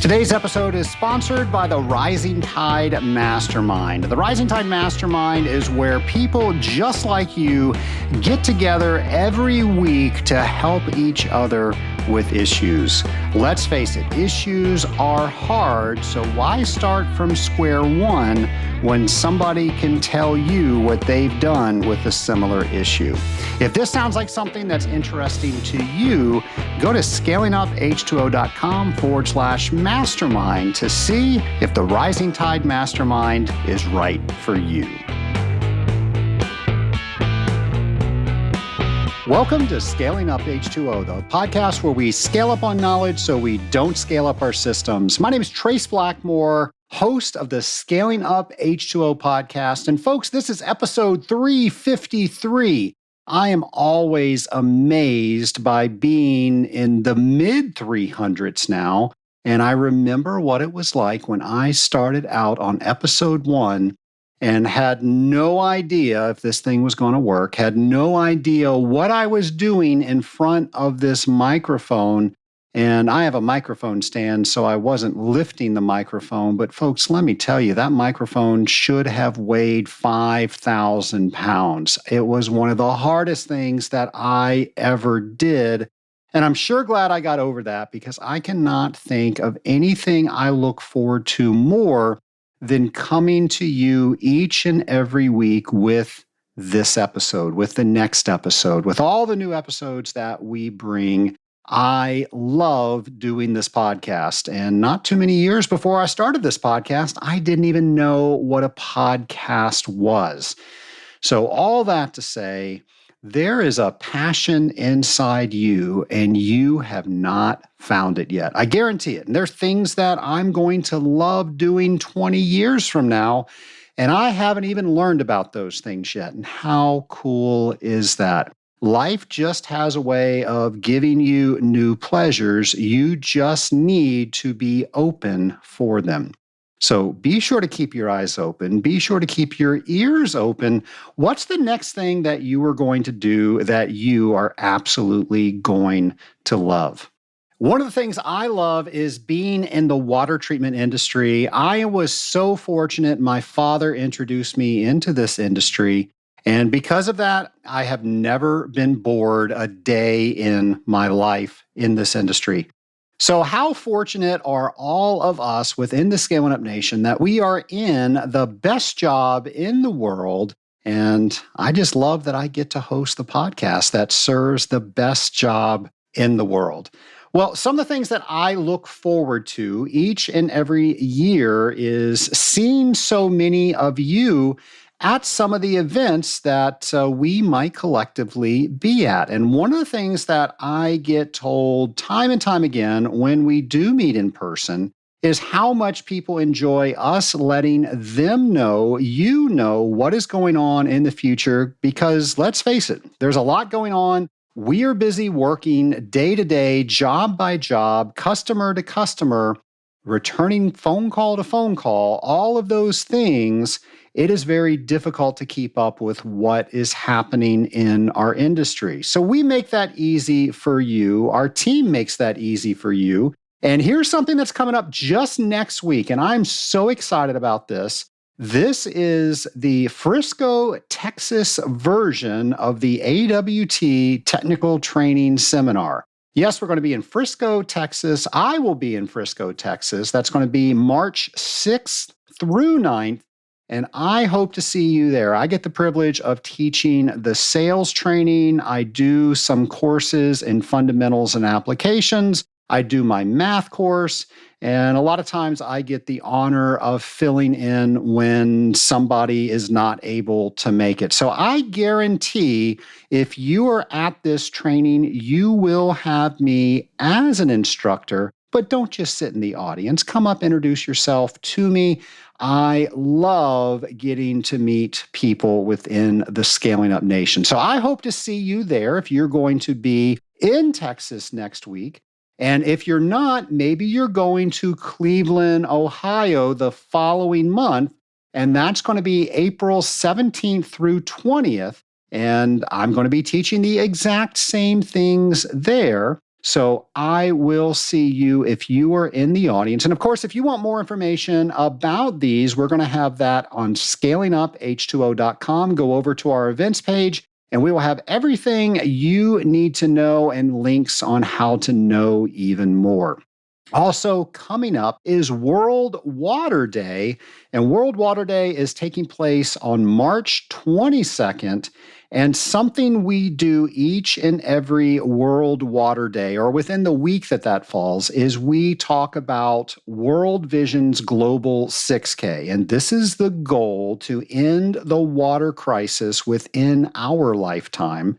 Today's episode is sponsored by the Rising Tide Mastermind. The Rising Tide Mastermind is where people just like you get together every week to help each other with issues. Let's face it, issues are hard, so why start from square one when somebody can tell you what they've done with a similar issue? If this sounds like something that's interesting to you, go to scalinguph2o.com/mastermind to see if the Rising Tide Mastermind is right for you. Welcome to Scaling Up H2O, the podcast where we scale up on knowledge so we don't scale up our systems. My name is Trace Blackmore, host of the Scaling Up H2O podcast. And folks, this is episode 353. I am always amazed by being in the mid 300s now. And I remember what it was like when I started out on episode 1 and had no idea if this thing was going to work, had no idea what I was doing in front of this microphone. And I have a microphone stand, so I wasn't lifting the microphone. But folks, let me tell you, that microphone should have weighed 5,000 pounds. It was one of the hardest things that I ever did. And I'm sure glad I got over that, because I cannot think of anything I look forward to more than coming to you each and every week with this episode, with the next episode, with all the new episodes that we bring. I love doing this podcast. And not too many years before I started this podcast, I didn't even know what a podcast was. So all that to say, there is a passion inside you and you have not found it yet. I guarantee it. And there's things that I'm going to love doing 20 years from now, and I haven't even learned about those things yet. And how cool is that? Life just has a way of giving you new pleasures. You just need to be open for them. So be sure to keep your eyes open. Be sure to keep your ears open. What's the next thing that you are going to do that you are absolutely going to love? One of the things I love is being in the water treatment industry. I was so fortunate. My father introduced me into this industry. And because of that, I have never been bored a day in my life in this industry. So how fortunate are all of us within the Scaling Up Nation that we are in the best job in the world. And I just love that I get to host the podcast that serves the best job in the world. Well, some of the things that I look forward to each and every year is seeing so many of you at some of the events that we might collectively be at. And one of the things that I get told time and time again when we do meet in person is how much people enjoy us letting them know, you know, what is going on in the future. Because let's face it, there's a lot going on. We are busy working day to day, job by job, customer to customer, returning phone call to phone call, all of those things. It is very difficult to keep up with what is happening in our industry. So we make that easy for you. Our team makes that easy for you. And here's something that's coming up just next week, and I'm so excited about this. This is the Frisco, Texas version of the AWT Technical Training Seminar. Yes, we're going to be in Frisco, Texas. I will be in Frisco, Texas. That's going to be March 6th through 9th. And I hope to see you there. I get the privilege of teaching the sales training. I do some courses in fundamentals and applications. I do my math course. And a lot of times I get the honor of filling in when somebody is not able to make it. So I guarantee if you are at this training, you will have me as an instructor. But don't just sit in the audience. Come up, introduce yourself to me. I love getting to meet people within the Scaling Up Nation. So I hope to see you there if you're going to be in Texas next week. And if you're not, maybe you're going to Cleveland, Ohio the following month. And that's going to be April 17th through 20th. And I'm going to be teaching the exact same things there. So I will see you if you are in the audience. And of course, if you want more information about these, we're going to have that on scalinguph2o.com. Go over to our events page, and we will have everything you need to know and links on how to know even more. Also, coming up is World Water Day, and World Water Day is taking place on March 22nd. And something we do each and every World Water Day, or within the week that falls, is we talk about World Vision's Global 6K. And this is the goal to end the water crisis within our lifetime.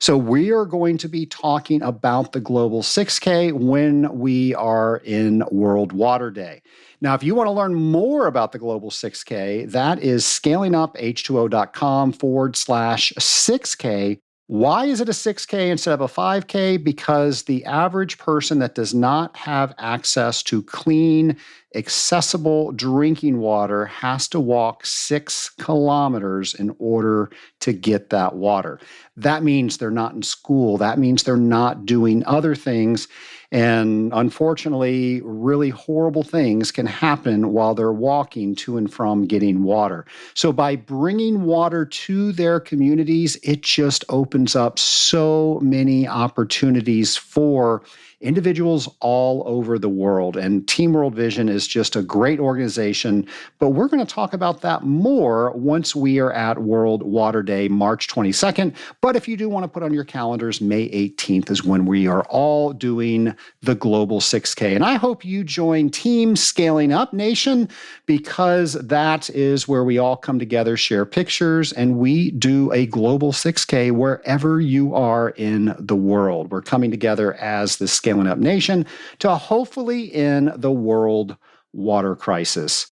So we are going to be talking about the Global 6K when we are in World Water Day. Now, if you want to learn more about the Global 6K, that is scalinguph2o.com/6K. Why is it a 6K instead of a 5K? Because the average person that does not have access to clean, accessible drinking water has to walk 6 kilometers in order to get that water. That means they're not in school. That means they're not doing other things. And unfortunately, really horrible things can happen while they're walking to and from getting water. So by bringing water to their communities, it just opens up so many opportunities for individuals all over the world. And Team World Vision is just a great organization, but we're going to talk about that more once we are at World Water Day, March 22nd. But if you do want to put on your calendars, May 18th is when we are all doing the Global 6K. And I hope you join Team Scaling Up Nation, because that is where we all come together, share pictures, and we do a Global 6K wherever you are in the world. We're coming together as the Scaling Up Nation to hopefully end the world water crisis.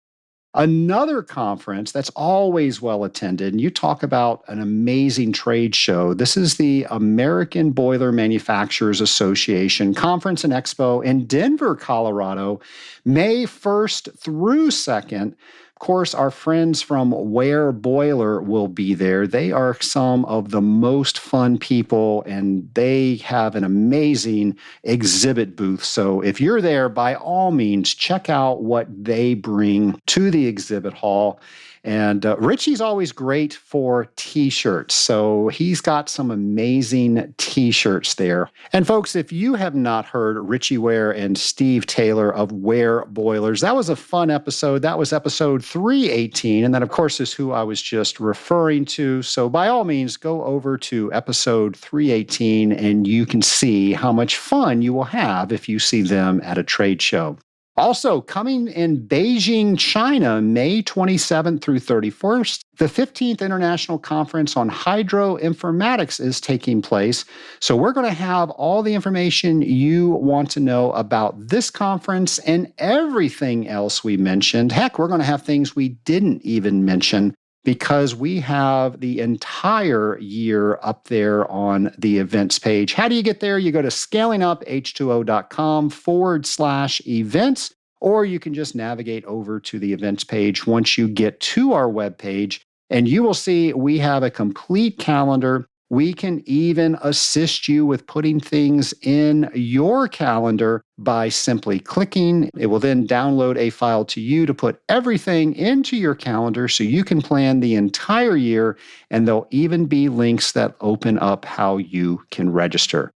Another conference that's always well attended, and you talk about an amazing trade show. This is the American Boiler Manufacturers Association Conference and Expo in Denver, Colorado, May 1st through 2nd. Of course, our friends from Ware Boiler will be there. They are some of the most fun people, and they have an amazing exhibit booth. So if you're there, by all means, check out what they bring to the exhibit hall. And Richie's always great for t-shirts. So he's got some amazing t-shirts there. And folks, if you have not heard Richie Ware and Steve Taylor of Ware Boilers, that was a fun episode. That was episode 318. And that, of course, is who I was just referring to. So by all means, go over to episode 318 and you can see how much fun you will have if you see them at a trade show. Also, coming in Beijing, China, May 27th through 31st, the 15th International Conference on Hydroinformatics is taking place. So we're going to have all the information you want to know about this conference and everything else we mentioned. Heck, we're going to have things we didn't even mention, because we have the entire year up there on the events page. How do you get there? You go to scalinguph2o.com/events, or you can just navigate over to the events page once you get to our webpage, and you will see we have a complete calendar. We can even assist you with putting things in your calendar by simply clicking. It will then download a file to you to put everything into your calendar so you can plan the entire year, and there'll even be links that open up how you can register.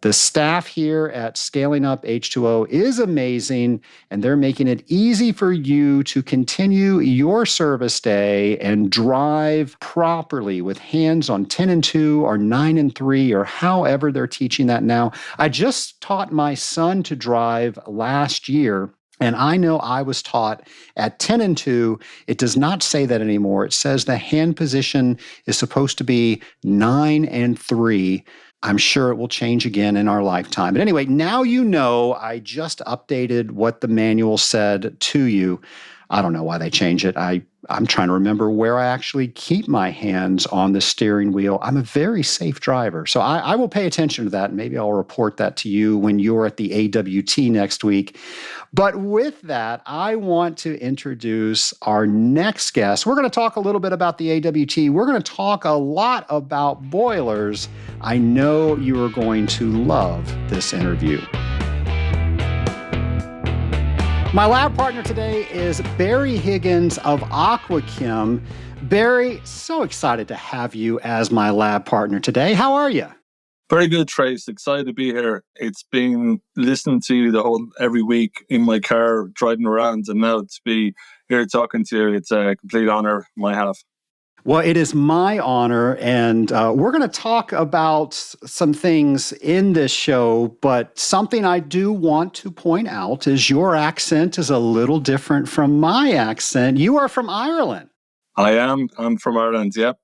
The staff here at Scaling Up H2O is amazing, and they're making it easy for you to continue your service day and drive properly with hands on 10 and 2 or 9 and 3 or however they're teaching that now. I just taught my son to drive last year, and I know I was taught at 10 and 2. It does not say that anymore. It says the hand position is supposed to be 9 and 3. I'm sure it will change again in our lifetime. But anyway, now you know. I just updated what the manual said to you. I don't know why they change it. I'm trying to remember where I actually keep my hands on the steering wheel. I'm a very safe driver. So I will pay attention to that. And maybe I'll report that to you when you're at the AWT next week. But with that, I want to introduce our next guest. We're going to talk a little bit about the AWT. We're going to talk a lot about boilers. I know you are going to love this interview. My lab partner today is Barry Higgins of AquaChem. Barry, so excited to have you as my lab partner today. How are you? Very good, Trace. Excited to be here. It's been listening to you every week in my car, driving around, and now to be here talking to you, it's a complete honor on my half. Well, it is my honor, and we're going to talk about some things in this show, but something I do want to point out is your accent is a little different from my accent. You are from Ireland. I am. I'm from Ireland, yep.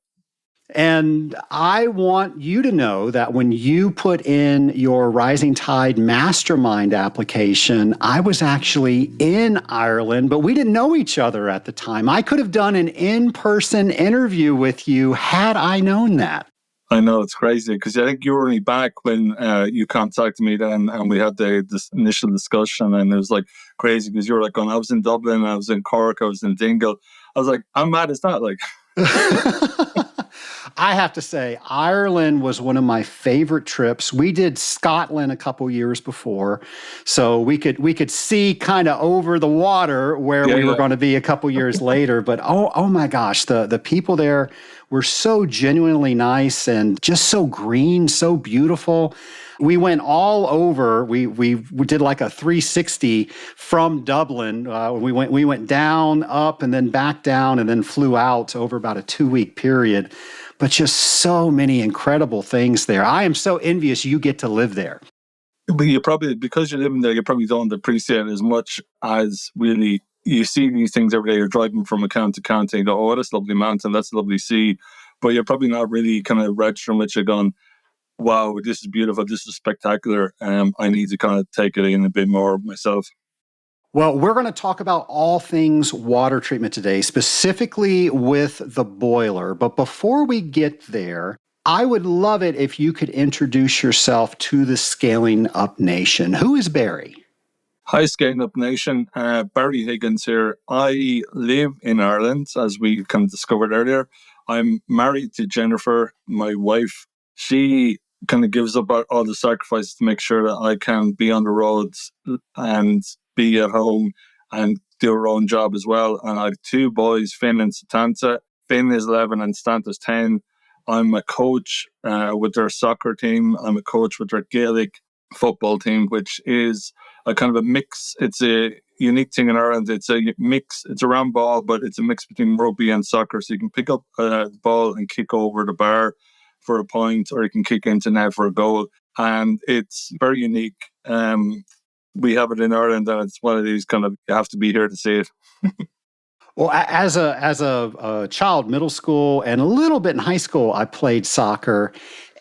And I want you to know that when you put in your Rising Tide Mastermind application, I was actually in Ireland, but we didn't know each other at the time. I could have done an in-person interview with you had I known that. I know, it's crazy because I think you were only back when you contacted me then and we had this initial discussion, and it was like crazy because you were like, I was in Dublin, I was in Cork, I was in Dingle. I was like, how mad is that? Like... I have to say, Ireland was one of my favorite trips. We did Scotland a couple years before, so we could see kind of over the water where we were going to be a couple years later. But oh my gosh, the people there were so genuinely nice and just so green, so beautiful. We went all over. We did like a 360 from Dublin. We went down, up, and then back down, and then flew out over about a 2-week period. But just so many incredible things there. I am so envious you get to live there. But you probably, because you're living there, you probably don't appreciate it as much as really you see these things every day. You're driving from account to account and you go, oh, that's a lovely mountain, that's a lovely sea. But you're probably not really kind of registering with you going, wow, this is beautiful, this is spectacular. I need to kind of take it in a bit more myself. Well, we're going to talk about all things water treatment today, specifically with the boiler. But before we get there, I would love it if you could introduce yourself to the Scaling Up Nation. Who is Barry? Hi, Scaling Up Nation. Barry Higgins here. I live in Ireland, as we kind of discovered earlier. I'm married to Jennifer, my wife. She kind of gives up all the sacrifices to make sure that I can be on the roads and be at home and do her own job as well. And I have 2 boys, Finn and Satanta. Finn is 11 and Satanta's 10. I'm a coach with their soccer team. I'm a coach with their Gaelic football team, which is a kind of a mix. It's a unique thing in Ireland. It's a mix. It's a round ball, but it's a mix between rugby and soccer. So you can pick up the ball and kick over the bar for a point, or you can kick into net for a goal. And it's very unique. We have it in Ireland, and it's one of these kind of, you have to be here to see it. Well, as a child, middle school, and a little bit in high school, I played soccer,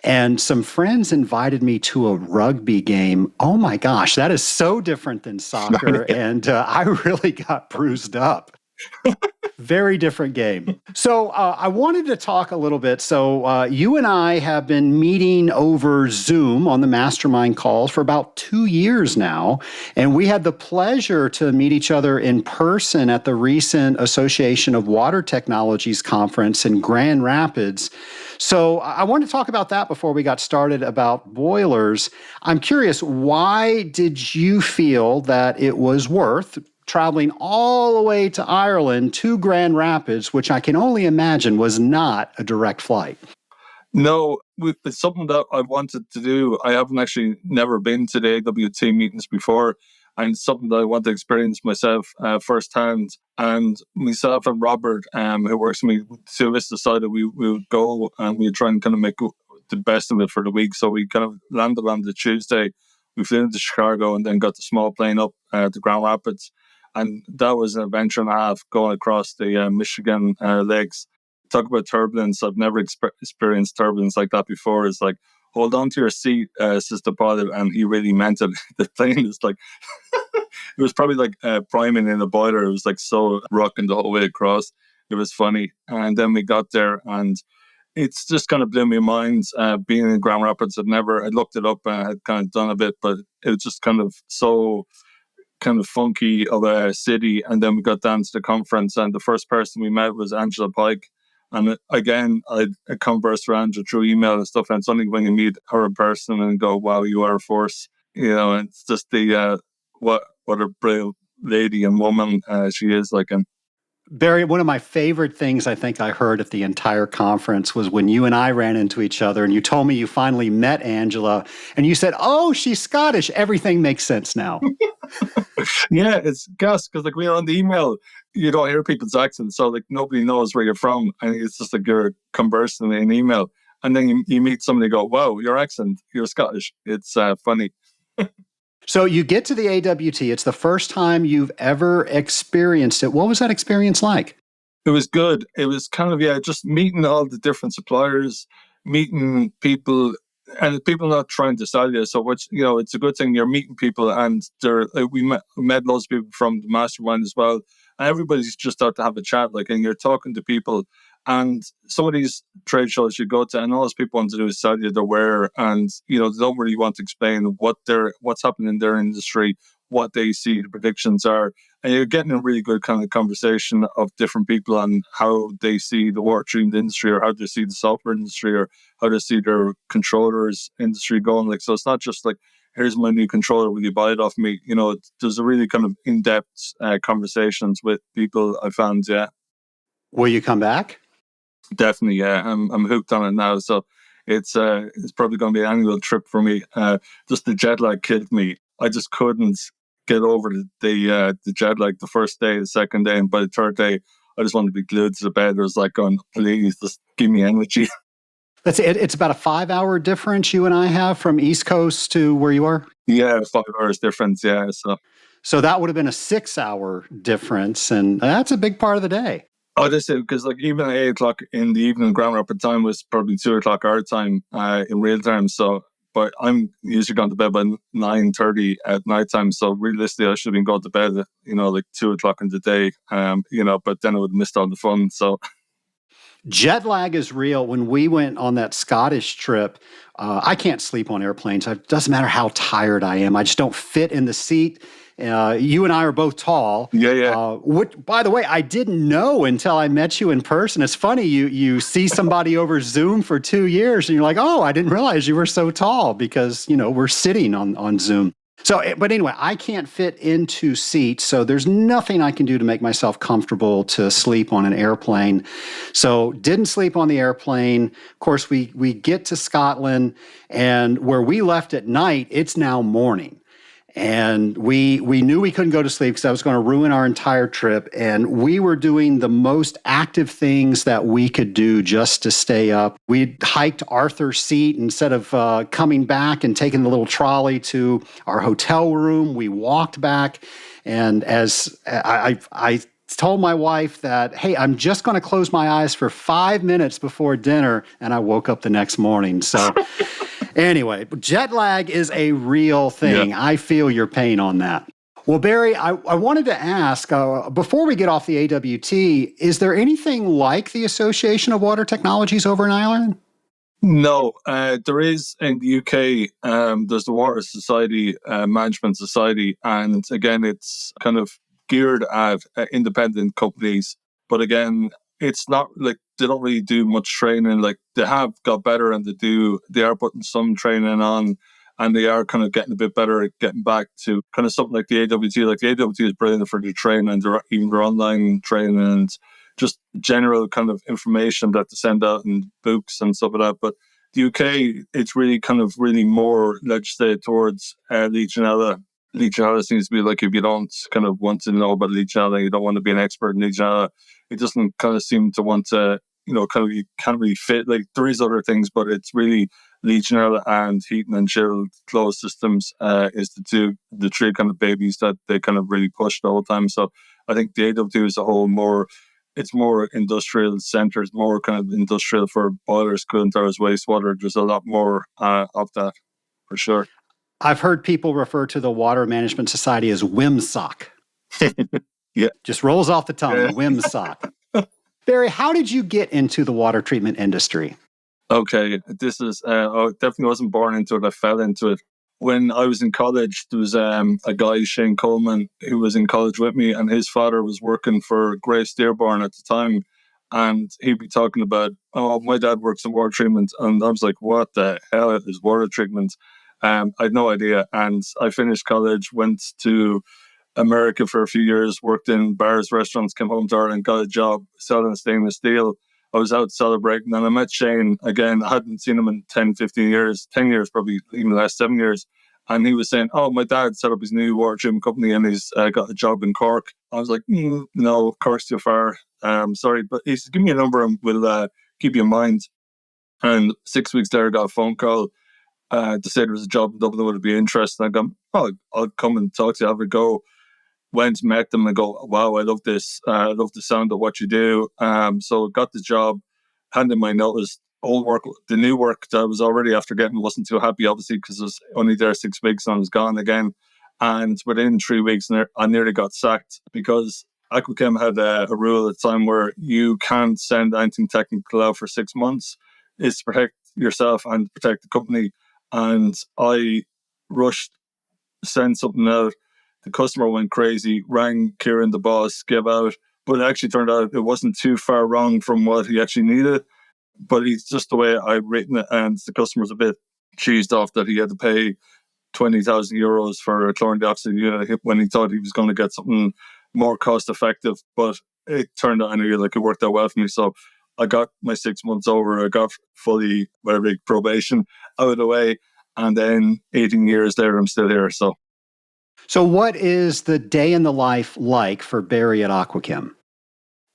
and some friends invited me to a rugby game. Oh my gosh, that is so different than soccer, and I really got bruised up. Very different game. So I wanted to talk a little bit. So you and I have been meeting over Zoom on the mastermind calls for about 2 years now. And we had the pleasure to meet each other in person at the recent Association of Water Technologies conference in Grand Rapids. So I want to talk about that before we got started about boilers. I'm curious, why did you feel that it was worth traveling all the way to Ireland to Grand Rapids, which I can only imagine was not a direct flight? No, it's something that I wanted to do. I haven't actually never been to the AWT meetings before, and it's something that I want to experience myself firsthand. And myself and Robert, who works with me, 2 of us decided we would go and we'd try and kind of make the best of it for the week. So we kind of landed on the Tuesday. We flew into Chicago and then got the small plane up to Grand Rapids. And that was an adventure and a half going across the Michigan lakes. Talk about turbulence. I've never experienced turbulence like that before. It's like, hold on to your seat, says the pilot, and he really meant it. The plane is like, It was probably like priming in a boiler. It was like so rocking the whole way across. It was funny. And then we got there, and it's just kind of blew my mind. Being in Grand Rapids, I looked it up and I had kind of done a bit, but it was just kind of so kind of funky of a city. And then we got down to the conference, and the first person we met was Angela Pike. And again, I conversed with Angela through email and stuff. And it's only when you meet her in person and go, "Wow, you are a force," And it's just the what a brilliant lady and woman she is. Like, and Barry, one of my favorite things I think I heard at the entire conference was when you and I ran into each other and you told me you finally met Angela and you said, "Oh, she's Scottish. Everything makes sense now." yeah, it's gas because like when you're on the email, you don't hear people's accents, so like nobody knows where you're from, and it's just like you're conversing in email, and then you meet somebody, and go, "Wow, your accent, you're Scottish." It's funny. So you get to the AWT. It's the first time you've ever experienced it. What was that experience like? It was good. It was kind of, just meeting all the different suppliers, meeting people, and people not trying to sell you. So, which, it's a good thing you're meeting people, and we met loads of people from the mastermind as well. And everybody's just out to have a chat, like, and you're talking to people. And some of these trade shows you go to, and all those people want to do is sell you their wear, and they don't really want to explain what's happening in their industry, what they see the predictions are, and you're getting a really good kind of conversation of different people on how they see the water treatment industry, or how they see the software industry, or how they see their controllers industry going. Like, so it's not just like, "Here's my new controller, will you buy it off me?" There's a really kind of in-depth conversations with people, I found. Yeah, Will you come back? definitely. Yeah, I'm hooked on it now. So it's probably going to be an annual trip for me. Just the jet lag killed me. I just couldn't get over the jet lag the first day, the second day, and by the third day, I just wanted to be glued to the bed. It was like, going, "Please, just give me energy." Let's see, it's about a 5-hour difference you and I have from East Coast to where you are. Yeah, 5 hours difference. Yeah, So that would have been a 6-hour difference, and that's a big part of the day. oh, this is because like even at 8 o'clock in the evening, Grand Rapids time was probably 2 o'clock our time in real time. So, but I'm usually going to bed by 9:30 at night time. So realistically, I should have been going to bed, like 2 o'clock in the day. But then I would have missed all the fun. So Jet lag is real. When we went on that Scottish trip, I can't sleep on airplanes. It doesn't matter how tired I am. I just don't fit in the seat. You and I are both tall. yeah. By the way, I didn't know until I met you in person. It's funny, you see somebody over Zoom for 2 years and you're like, "Oh, I didn't realize you were so tall," because, we're sitting on Zoom. So, but anyway, I can't fit into seats, so there's nothing I can do to make myself comfortable to sleep on an airplane. So, didn't sleep on the airplane. Of course, we get to Scotland, and where we left at night, it's now morning. And we knew we couldn't go to sleep because that was going to ruin our entire trip. And we were doing the most active things that we could do just to stay up. We hiked Arthur's Seat instead of coming back and taking the little trolley to our hotel room. We walked back. And as I told my wife that, "Hey, I'm just going to close my eyes for 5 minutes before dinner," and I woke up the next morning. So anyway, jet lag is a real thing. Yeah. I feel your pain on that. Well, Barry, I wanted to ask, before we get off the AWT, is there anything like the Association of Water Technologies over in Ireland? No, there is in the UK. There's the Water Society, Management Society, and again, it's kind of geared at independent companies. But again, it's not like they don't really do much training. Like, they have got better, and they are putting some training on, and they are kind of getting a bit better at getting back to kind of something like the AWT. Like, the AWT is brilliant for the training, and even their online training, and just general kind of information that they send out and books and stuff like that. But the UK, it's really kind of really more legislated towards Legionella. Legionella seems to be like, if you don't kind of want to know about Legionella, you don't want to be an expert in Legionella, it doesn't kind of seem to want to, kind of, you can't really fit. Like, there is other things, but it's really Legionella and heating and chilled closed systems is the three kind of babies that they kind of really push the whole time. So I think the AWT as a whole it's more industrial centres, more kind of industrial for boilers, cooling towers, wastewater. There's a lot more of that, for sure. I've heard people refer to the Water Management Society as WMSOC. Yeah. Just rolls off the tongue, Yeah. WMSOC. Barry, how did you get into the water treatment industry? Okay, this is, I definitely wasn't born into it. I fell into it. When I was in college, there was a guy, Shane Coleman, who was in college with me, and his father was working for Grace Dearborn at the time. And he'd be talking about, oh, my dad works in water treatment. And I was like, what the hell is water treatment? I had no idea. And I finished college, went to America for a few years, worked in bars, restaurants, came home to Ireland, got a job selling stainless steel. I was out celebrating and I met Shane again. I hadn't seen him in 10, 15 years, 10 years, probably even the last 7 years. And he was saying, oh, my dad set up his new water treatment company and he's got a job in Cork. I was like, no, Cork's too far. Sorry. But he said, give me a number and we'll keep you in mind. And 6 weeks later, I got a phone call to say there was a job in Dublin, would it be interested? I go, oh, I'll come and talk to you, have a go. Went, met them and go, wow, I love this. I love the sound of what you do. So got the job, handed my notice. Old work, the new work that I was already after getting wasn't too happy, obviously, because I was only there 6 weeks and I was gone again. And within 3 weeks, I nearly got sacked because AquaChem had a rule at the time where you can't send anything technical out for 6 months. It's to protect yourself and protect the company. And I rushed, sent something out. The customer went crazy, rang Kieran, the boss, gave out. But it actually turned out it wasn't too far wrong from what he actually needed. But it's just the way I've written it. And the customer's a bit cheesed off that he had to pay 20,000 euros for a chlorine dioxide unit when he thought he was going to get something more cost effective. But it turned out anyway, like it worked out well for me. So I got my 6 months over. I got fully, whatever, probation out of the way. And then 18 years later, I'm still here. So what is the day in the life like for Barry at AquaChem?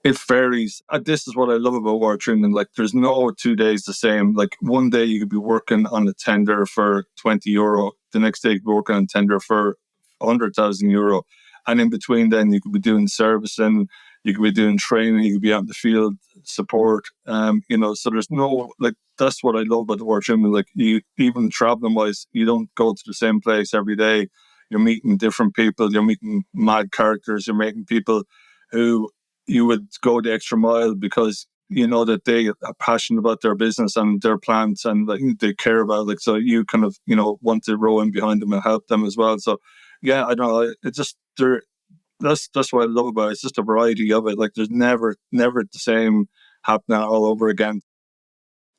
It varies. This is what I love about water treatment. Like, there's no 2 days the same. Like, one day you could be working on a tender for 20 euro. The next day you could be working on a tender for 100,000 euro. And in between then you could be doing servicing, you could be doing training, you could be out in the field, support. So there's no, like, that's what I love about the water treatment. Like, you, even traveling wise, you don't go to the same place every day. You're meeting different people. You're meeting mad characters. You're meeting people who you would go the extra mile because you know that they are passionate about their business and their plants and like, they care about it. Like, so you kind of, want to row in behind them and help them as well. So yeah, I don't know. It's just there. That's what I love about it. It's just a variety of it. Like, there's never the same happening all over again.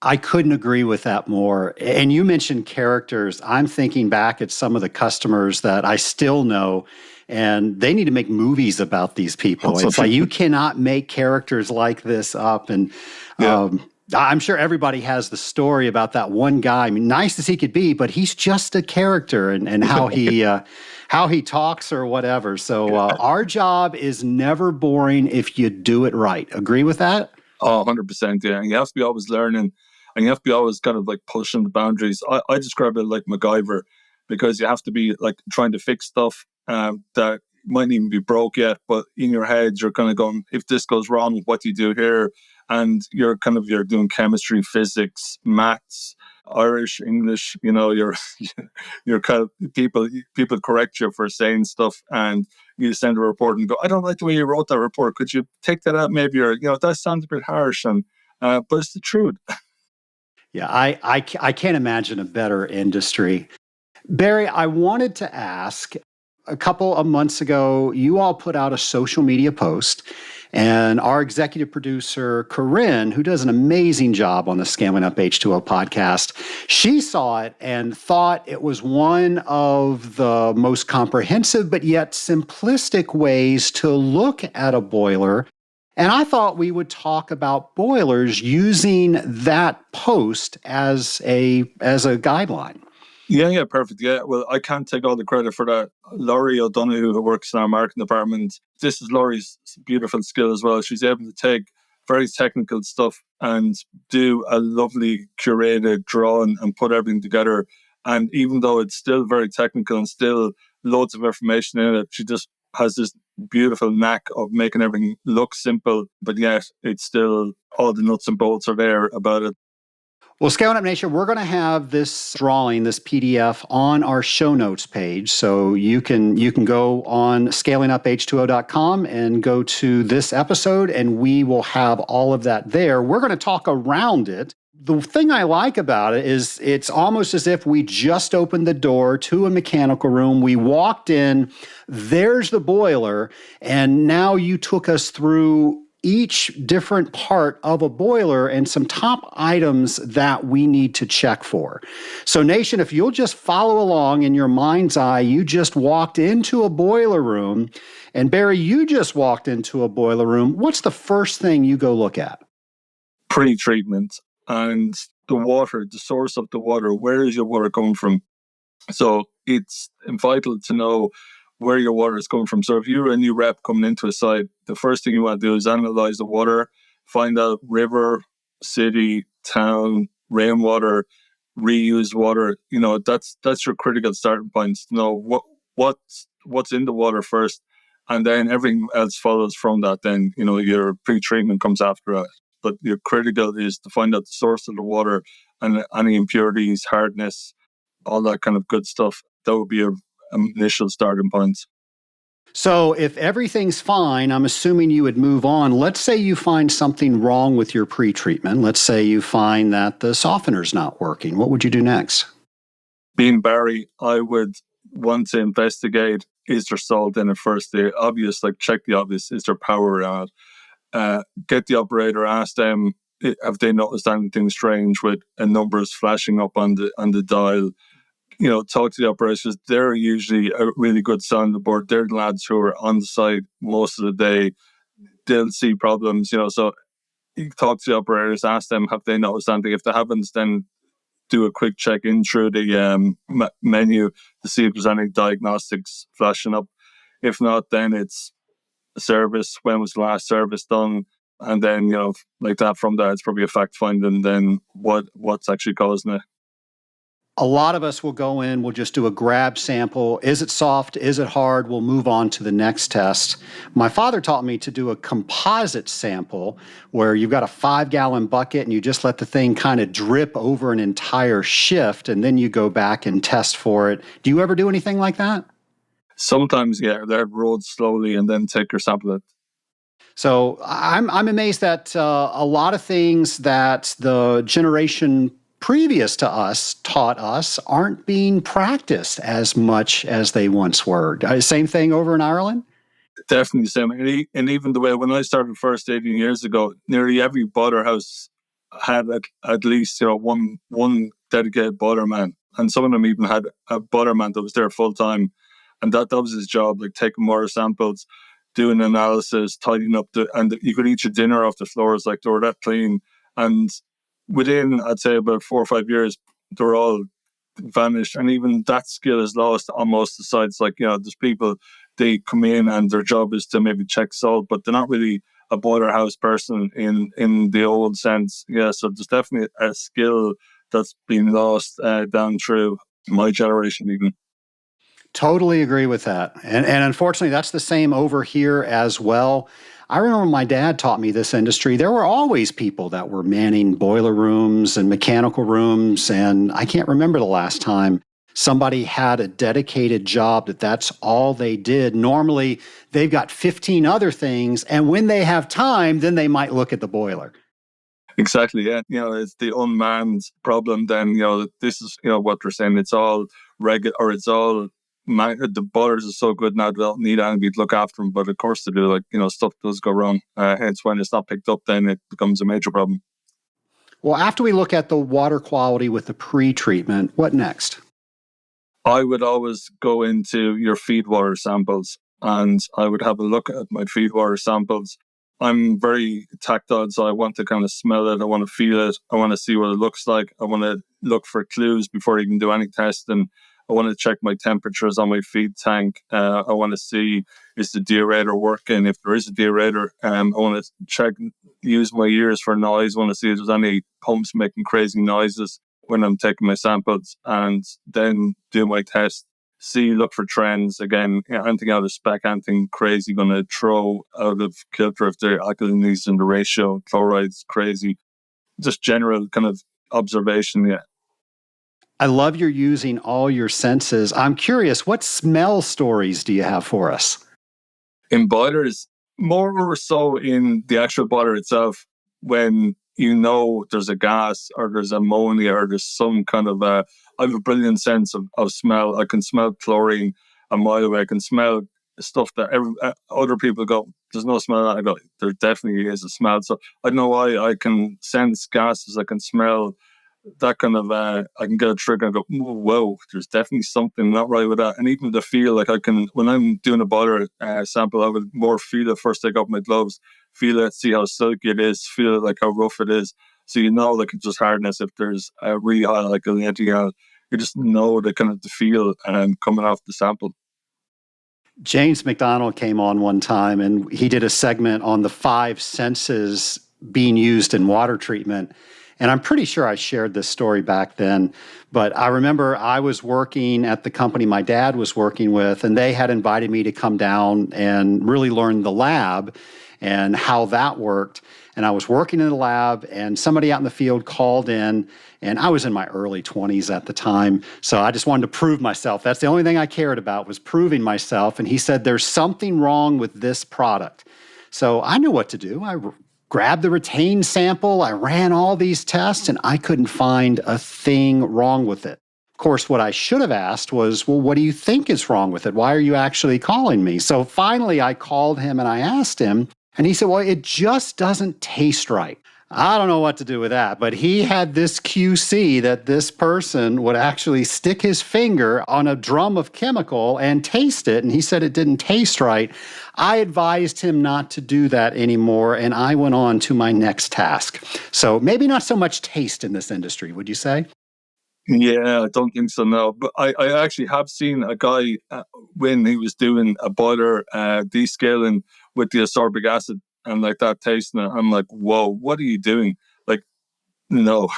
I couldn't agree with that more. And you mentioned characters. I'm thinking back at some of the customers that I still know, and they need to make movies about these people. It's like you cannot make characters like this up. And I'm sure everybody has the story about that one guy. I mean, nice as he could be, but he's just a character and how he talks or whatever. So our job is never boring if you do it right. Agree with that? Oh, 100%. Yeah. And you have to be always learning and you have to be always kind of like pushing the boundaries. I describe it like MacGyver because you have to be like trying to fix stuff that mightn't even be broke yet, but in your head, you're kind of going, if this goes wrong, what do you do here? And you're doing chemistry, physics, maths, Irish, English, you're kind of, people correct you for saying stuff and you send a report and go, I don't like the way you wrote that report. Could you take that out maybe? Or, that sounds a bit harsh. And, but it's the truth. Yeah, I can't imagine a better industry. Barry, I wanted to ask, a couple of months ago, you all put out a social media post, and our executive producer, Corinne, who does an amazing job on the Scaling Up H2O podcast, she saw it and thought it was one of the most comprehensive but yet simplistic ways to look at a boiler. And I thought we would talk about boilers using that post as a guideline. Yeah, perfect. Yeah, well, I can't take all the credit for that. Laurie O'Donoghue, who works in our marketing department, this is Laurie's beautiful skill as well. She's able to take very technical stuff and do a lovely curated drawing and put everything together. And even though it's still very technical and still loads of information in it, she just has this beautiful knack of making everything look simple, but yet it's still all the nuts and bolts are there about it. Well, Scaling Up Nation, we're going to have this drawing, this PDF on our show notes page. So you can go on scalinguph2o.com and go to this episode, and we will have all of that there. We're going to talk around it. The thing I like about it is it's almost as if we just opened the door to a mechanical room. We walked in, there's the boiler, and now you took us through each different part of a boiler and some top items that we need to check for. So, Nation, if you'll just follow along in your mind's eye, you just walked into a boiler room, and Barry, you just walked into a boiler room. What's the first thing you go look at? Pre-treatment and the water, the source of the water. Where is your water coming from? So it's vital to know where your water is coming from. So if you're a new rep coming into a site, the first thing you want to do is analyze the water, find out river, city, town, rainwater, reused water. That's your critical starting points to know what's in the water first, and then everything else follows from that. Then your pre-treatment comes after that. But your critical is to find out the source of the water and any impurities, hardness, all that kind of good stuff. That would be your initial starting points. So if everything's fine, I'm assuming you would move on. Let's say you find something wrong with your pre-treatment. Let's say you find that the softener's not working. What would you do next? Being Barry, I would want to investigate, is there salt in it first? The obvious, check the obvious, is there power on it? Get the operator, ask them, have they noticed anything strange with numbers flashing up on the dial? Talk to the operators. They're usually a really good sounding board. They're the lads who are on the site most of the day. They'll see problems, so you talk to the operators, ask them, have they noticed anything? If they haven't, then do a quick check in through the menu to see if there's any diagnostics flashing up. If not, then it's service. When was the last service done? And then, like that, from there, it's probably a fact finding then what's actually causing it. A lot of us will go in, we'll just do a grab sample. Is it soft? Is it hard? We'll move on to the next test. My father taught me to do a composite sample where you've got a 5-gallon bucket and you just let the thing kind of drip over an entire shift, and then you go back and test for it. Do you ever do anything like that? Sometimes, yeah, they're rolled slowly and then take your sample. So I'm amazed that a lot of things that the generation previous to us taught us aren't being practiced as much as they once were. Same thing over in Ireland? Definitely the same. And even the way when I started first 18 years ago, nearly every boiler house had at least one dedicated boiler man. And some of them even had a boiler man that was there full time. And that was his job, taking water samples, doing analysis, tidying up and you could eat your dinner off the floors, they were that clean. And within, I'd say, about 4 or 5 years, they were all vanished. And even that skill is lost on most of the sites. There's people, they come in and their job is to maybe check salt, but they're not really a boiler house person in the old sense. Yeah, so there's definitely a skill that's been lost down through my generation even. Totally agree with that. And unfortunately, that's the same over here as well. I remember my dad taught me this industry. There were always people that were manning boiler rooms and mechanical rooms, and I can't remember the last time somebody had a dedicated job that's all they did. Normally, they've got 15 other things, and when they have time, then they might look at the boiler. Exactly, yeah. It's the unmanned problem. Then, this is, what they're saying. It's all regular, or it's all the boilers are so good now they don't need anybody to look after them. But of course they do. Stuff does go wrong. Hence, when it's not picked up, then it becomes a major problem. Well, after we look at the water quality with the pre-treatment, what next? I would always go into your feed water samples, and I would have a look at my feed water samples. I'm very tactile, so I want to kind of smell it. I want to feel it. I want to see what it looks like. I want to look for clues before I even do any testing. I want to check my temperatures on my feed tank. I want to see, is the deaerator working? If there is a deaerator, I want to check, use my ears for noise. I want to see if there's any pumps making crazy noises when I'm taking my samples, and then do my test. Look for trends. Again, anything out of spec, anything crazy going to throw out of kilter if the alkalinities in the ratio, chloride's crazy. Just general kind of observation yet. I love you're using all your senses. I'm curious, what smell stories do you have for us? In boilers, more so in the actual boiler itself, when you know there's a gas or there's ammonia or there's some kind of I have a brilliant sense of smell. I can smell chlorine a mile away. I can smell stuff that other people go, there's no smell. I go, there definitely is a smell. So I know why I can sense gases. I can smell that kind of I can get a trigger and go, whoa, there's definitely something not right with that. And even the feel, like I can, when I'm doing a boiler sample, I would more feel it first. Take off my gloves, feel it, see how silky it is, feel it, like how rough it is. So you know, like it's just hardness. If there's a really high, like a anti-gal, you just know the kind of the feel coming off the sample. James McDonald came on one time and he did a segment on the 5 senses being used in water treatment. And I'm pretty sure I shared this story back then, but I remember I was working at the company my dad was working with, and they had invited me to come down and really learn the lab and how that worked. And I was working in the lab, and somebody out in the field called in, and I was in my early 20s at the time. So I just wanted to prove myself. That's the only thing I cared about, was proving myself. And he said, there's something wrong with this product. So I knew what to do. I grabbed the retained sample, I ran all these tests, and I couldn't find a thing wrong with it. Of course, what I should have asked was, well, what do you think is wrong with it? Why are you actually calling me? So finally, I called him and I asked him, and he said, well, it just doesn't taste right. I don't know what to do with that, but he had this QC that this person would actually stick his finger on a drum of chemical and taste it, and he said it didn't taste right. I advised him not to do that anymore, and I went on to my next task. So maybe not so much taste in this industry, would you say? Yeah, I don't think so, no. But I actually have seen a guy when he was doing a boiler descaling with the ascorbic acid and like that tasting it. I'm like, whoa, what are you doing? Like, no.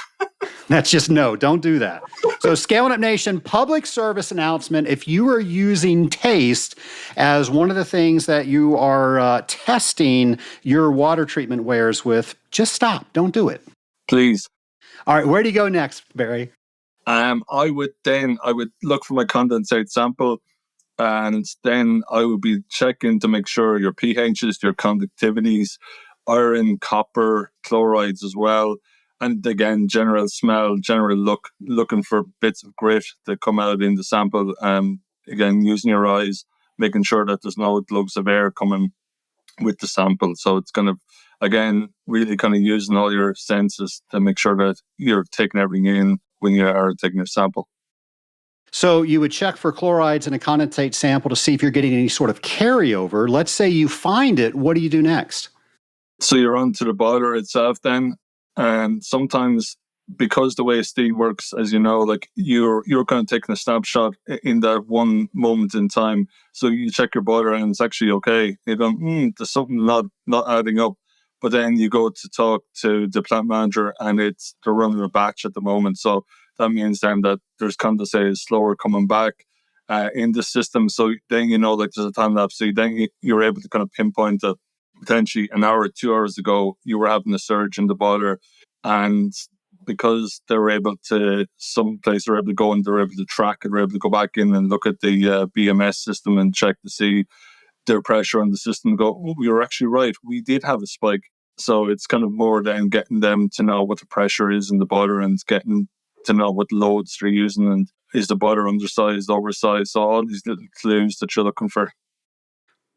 That's just no, don't do that. So Scaling Up Nation, public service announcement. If you are using taste as one of the things that you are testing your water treatment wares with, just stop. Don't do it. Please. All right, where do you go next, Barry? I would look for my condensate sample, and then I would be checking to make sure your pHs, your conductivities, iron, copper, chlorides as well. And again, general smell, general look, looking for bits of grit that come out in the sample. Again, using your eyes, making sure that there's no lugs of air coming with the sample. So it's kind of, again, really kind of using all your senses to make sure that you're taking everything in when you are taking a sample. So you would check for chlorides in a condensate sample to see if you're getting any sort of carryover. Let's say you find it. What do you do next? So you're onto the boiler itself then. And sometimes, because the way steam works, as you know, like you're kind of taking a snapshot in that one moment in time. So you check your boiler and it's actually okay. You go, there's something not adding up. But then you go to talk to the plant manager and they're running a batch at the moment. So that means then that there's condensate is slower coming back in the system. So then you know, like there's a time lapse. So then you're able to kind of pinpoint that potentially an hour or 2 hours ago, you were having a surge in the boiler. And because they were able to, some place they were able to go and they were able to track it, they were able to go back in and look at the BMS system and check to see their pressure on the system and go, oh, we were actually right. We did have a spike. So it's kind of more than getting them to know what the pressure is in the boiler and getting to know what loads they're using and is the boiler undersized, oversized. So all these little clues that you're looking for.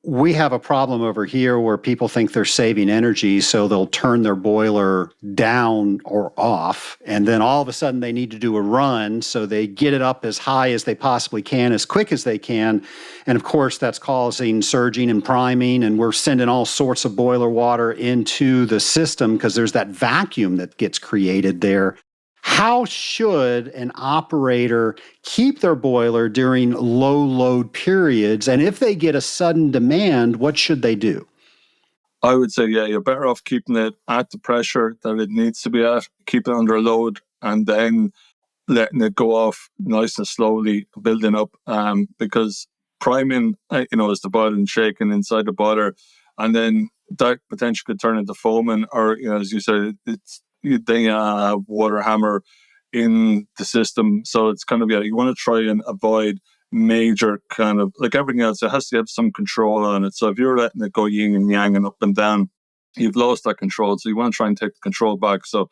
We have a problem over here where people think they're saving energy, so they'll turn their boiler down or off, and then all of a sudden they need to do a run, so they get it up as high as they possibly can, as quick as they can, and of course that's causing surging and priming, and we're sending all sorts of boiler water into the system because there's that vacuum that gets created there. How should an operator keep their boiler during low load periods? And if they get a sudden demand, what should they do? I would say, yeah, you're better off keeping it at the pressure that it needs to be at, keep it under load, and then letting it go off nice and slowly, building up. Because priming, is the boiling shaking inside the boiler, and then that potentially could turn into foaming, or as you said, then you have water hammer in the system. So it's kind of, you want to try and avoid major kind of, like everything else, it has to have some control on it. So if you're letting it go yin and yang and up and down, you've lost that control. So you want to try and take the control back. So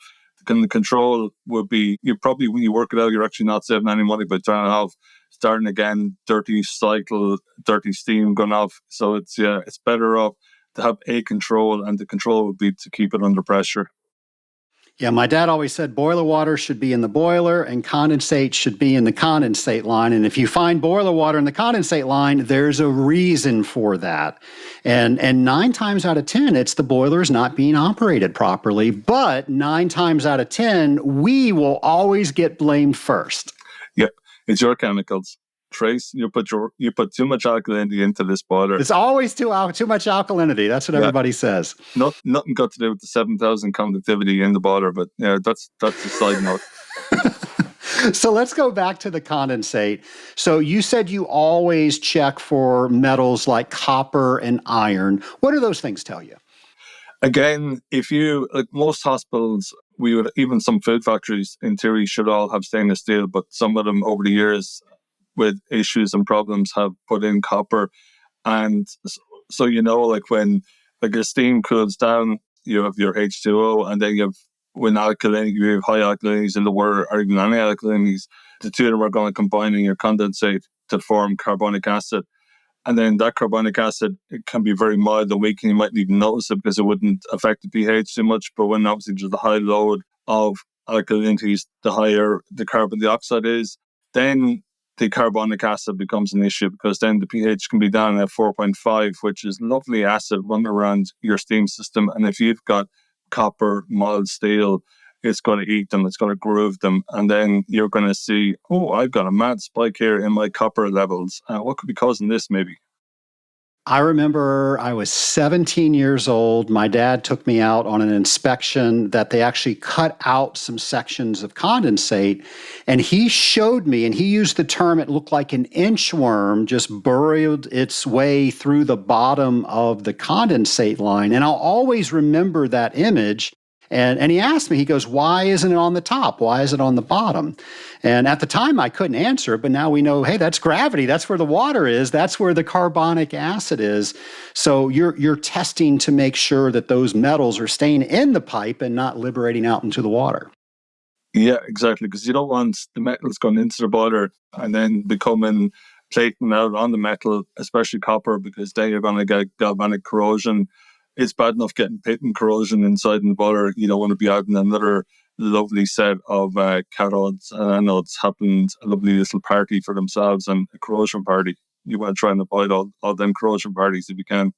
the control would be, you probably, when you work it out, you're actually not saving any money by turning it off, starting again, dirty cycle, dirty steam going off. So it's better off to have a control, and the control would be to keep it under pressure. Yeah, my dad always said boiler water should be in the boiler and condensate should be in the condensate line. And if you find boiler water in the condensate line, there's a reason for that. And 9 times out of 10, it's the boilers not being operated properly. But 9 times out of 10, we will always get blamed first. Yeah, it's your chemicals. Trace, you put too much alkalinity into this boiler. It's always too much alkalinity. That's what everybody says. Nothing got to do with the 7,000 conductivity in the boiler, but that's a side note. So let's go back to the condensate. So you said you always check for metals like copper and iron. What do those things tell you? Again, if you, like most hospitals, even some food factories in theory should all have stainless steel, but some of them over the years with issues and problems have put in copper. And so, like when your steam cools down, you have your H2O, and then you have, when alkalinity, you have high alkalinities in the water, or even any alkalinities, the two of them are going to combine in your condensate to form carbonic acid. And then that carbonic acid, it can be very mild and weak, and you mightn't even notice it because it wouldn't affect the pH too much. But when obviously there's a high load of alkalinities, the higher the carbon dioxide is, then the carbonic acid becomes an issue, because then the pH can be down at 4.5, which is lovely acid running around your steam system. And if you've got copper, mild steel, it's going to eat them, it's going to groove them. And then you're going to see, I've got a mad spike here in my copper levels. What could be causing this maybe? I remember I was 17 years old. My dad took me out on an inspection that they actually cut out some sections of condensate. And he showed me, and he used the term, it looked like an inchworm just burrowed its way through the bottom of the condensate line. And I'll always remember that image. And he asked me, he goes, why isn't it on the top? Why is it on the bottom? And at the time, I couldn't answer, but now we know, hey, that's gravity. That's where the water is. That's where the carbonic acid is. So you're testing to make sure that those metals are staying in the pipe and not liberating out into the water. Yeah, exactly, because you don't want the metals going into the boiler and then becoming plating out on the metal, especially copper, because then you're going to get galvanic corrosion. It's bad enough getting pit and corrosion inside the boiler. You don't want to be adding another lovely set of cathodes and anodes, having a lovely little party for themselves and a corrosion party. You want to try and avoid all them corrosion parties if you can.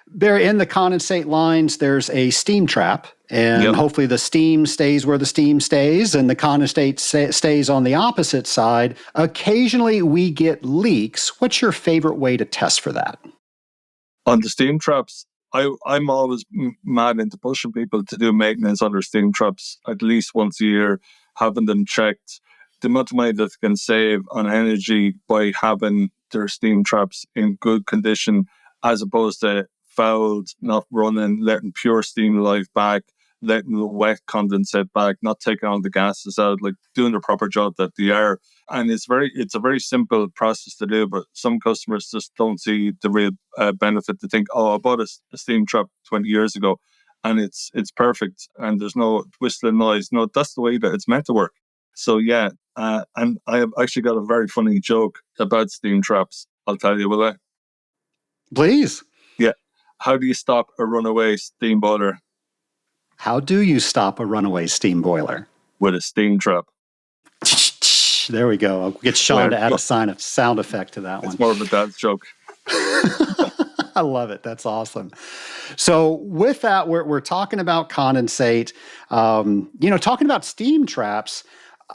Barry, in the condensate lines, there's a steam trap, and hopefully the steam stays where the steam stays and the condensate stays on the opposite side. Occasionally we get leaks. What's your favorite way to test for that? On the steam traps, I'm always mad into pushing people to do maintenance on their steam traps at least once a year, having them checked. The amount of money that they can save on energy by having their steam traps in good condition, as opposed to fouled, not running, letting pure steam life back, letting the wet condensate back, not taking all the gases out, like doing the proper job that they are. And it's a very simple process to do, but some customers just don't see the real benefit. They think, I bought a steam trap 20 years ago and it's perfect and there's no whistling noise. No, that's the way that it's meant to work. So and I have actually got a very funny joke about steam traps. I'll tell you, will I? Please. Yeah. How do you stop a runaway steam boiler? How do you stop a runaway steam boiler? With a steam trap. There we go. I'll get Sean to add a sound effect to that one. It's more of a dad's joke. I love it. That's awesome. So with that, we're talking about condensate, talking about steam traps.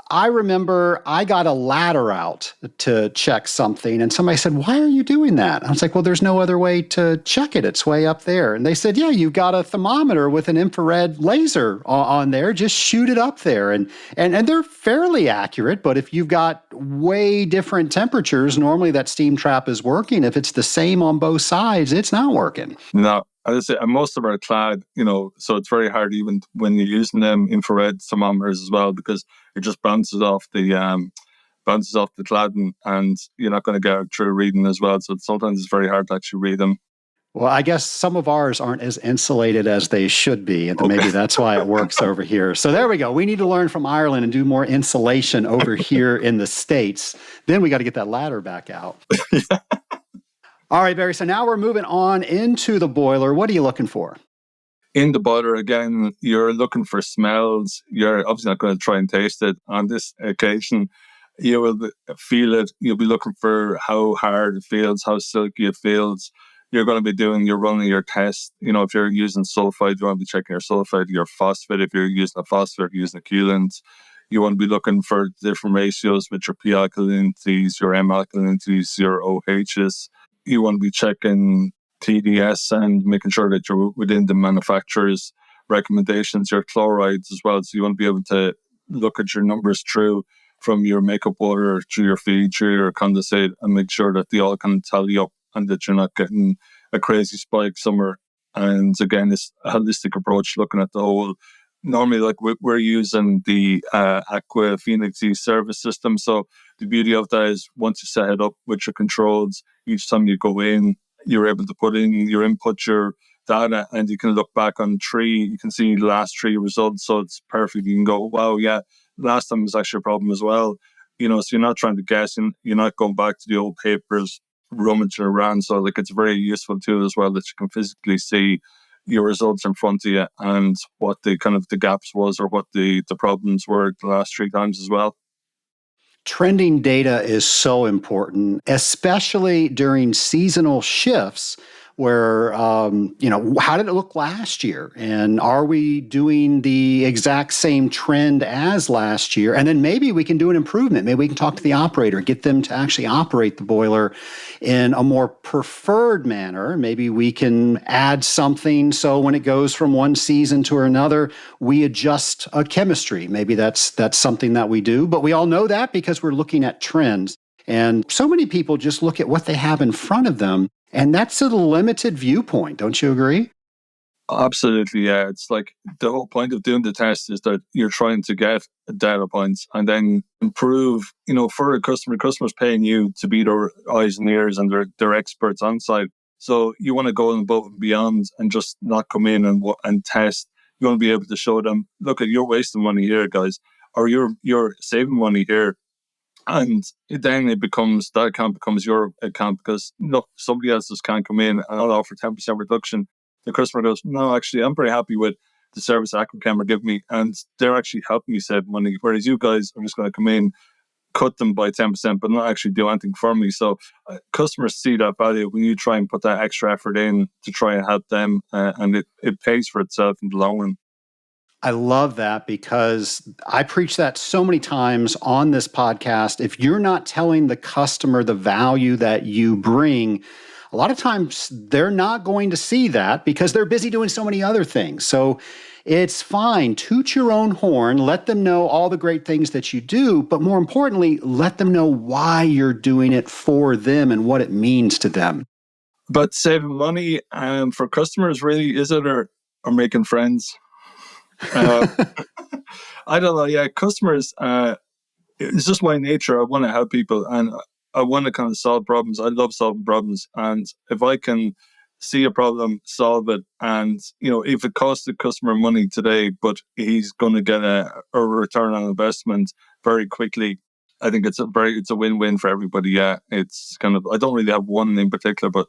I remember I got a ladder out to check something, and somebody said, why are you doing that? I was like, well, there's no other way to check it. It's way up there. And they said, yeah, you've got a thermometer with an infrared laser on there. Just shoot it up there. And they're fairly accurate, but if you've got way different temperatures, normally that steam trap is working. If it's the same on both sides, it's not working. No, as I say, and most of them are clad, so it's very hard even when you're using them infrared thermometers as well, because it just bounces off the cladding, and you're not going to get a true reading as well. So sometimes it's very hard to actually read them. Well, I guess some of ours aren't as insulated as they should be, and maybe that's why it works over here. So there we go. We need to learn from Ireland and do more insulation over here in the States. Then we got to get that ladder back out. Yeah. All right, Barry. So now we're moving on into the boiler. What are you looking for? In the boiler, again, you're looking for smells. You're obviously not going to try and taste it on this occasion. You will feel it. You'll be looking for how hard it feels, how silky it feels. You're going to be running your test. If you're using sulfide, you want to be checking your sulfide, your phosphate. If you're using a phosphate, you're using a coolant. You want to be looking for different ratios with your P alkalinities, your M alkalinities, your OHs. You want to be checking TDS and making sure that you're within the manufacturer's recommendations, your chlorides as well. So you want to be able to look at your numbers through from your makeup water, through your feed, through your condensate, and make sure that they all kind of tally up and that you're not getting a crazy spike somewhere. And again, this holistic approach, looking at the whole. Normally, like we're using the AquaChem service system. So the beauty of that is once you set it up with your controls, each time you go in, you're able to put in your input, your data, and you can look back on you can see the last 3 results. So it's perfect. You can go, wow, yeah, last time was actually a problem as well. So you're not trying to guess, and you're not going back to the old papers, rummaging around. So it's a very useful tool as well, that you can physically see your results in front of you and what the kind of the gaps was, or what the problems were the last 3 times as well. Trending data is so important, especially during seasonal shifts where, how did it look last year? And are we doing the exact same trend as last year? And then maybe we can do an improvement. Maybe we can talk to the operator, get them to actually operate the boiler in a more preferred manner. Maybe we can add something so when it goes from one season to another, we adjust a chemistry. Maybe that's something that we do. But we all know that because we're looking at trends. And so many people just look at what they have in front of them. And that's a limited viewpoint. Don't you agree? Absolutely, yeah. It's like the whole point of doing the test is that you're trying to get data points and then improve, for a customer. Customers paying you to be their eyes and ears, and they're experts on site. So you want to go above and beyond and just not come in and test. You want to be able to show them, look, you're wasting money here, guys, or you're saving money here. And then that account becomes your account, because somebody else just can't come in and I'll offer 10% reduction. The customer goes, no, actually, I'm very happy with the service AquaChem are giving me, and they're actually helping me save money. Whereas you guys are just going to come in, cut them by 10%, but not actually do anything for me. So customers see that value when you try and put that extra effort in to try and help them, and it pays for itself in the long run. I love that, because I preach that so many times on this podcast. If you're not telling the customer the value that you bring, a lot of times they're not going to see that because they're busy doing so many other things. So it's fine. Toot your own horn. Let them know all the great things that you do. But more importantly, let them know why you're doing it for them and what it means to them. But saving money for customers, really, is it, or making friends? I don't know. Yeah, customers, it's just my nature. I want to help people, and I want to kind of solve problems. I love solving problems. And if I can see a problem, solve it, and if it costs the customer money today, but he's going to get a return on investment very quickly, I think it's a win-win for everybody. Yeah, it's kind of, I don't really have one in particular, but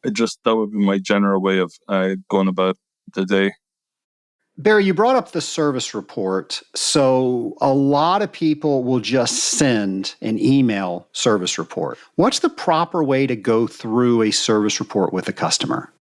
that would be my general way of going about the day. Barry, you brought up the service report. So a lot of people will just send an email service report. What's the proper way to go through a service report with a customer?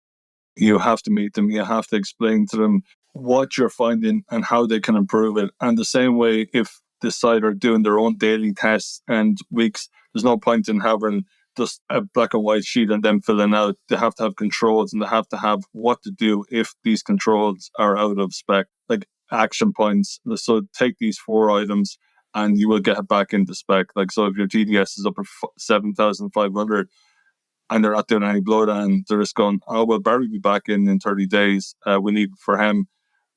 You have to meet them. You have to explain to them what you're finding and how they can improve it. And the same way, if the site are doing their own daily tests and weeks, there's no point in having just a black and white sheet and then filling out. They have to have controls, and they have to have what to do if these controls are out of spec, like action points. So take these 4 items and you will get it back into spec. Like, so if your TDS is up at 7,500 and they're not doing any blood, and they're just going, oh, well, Barry will be back in 30 days. We need for him.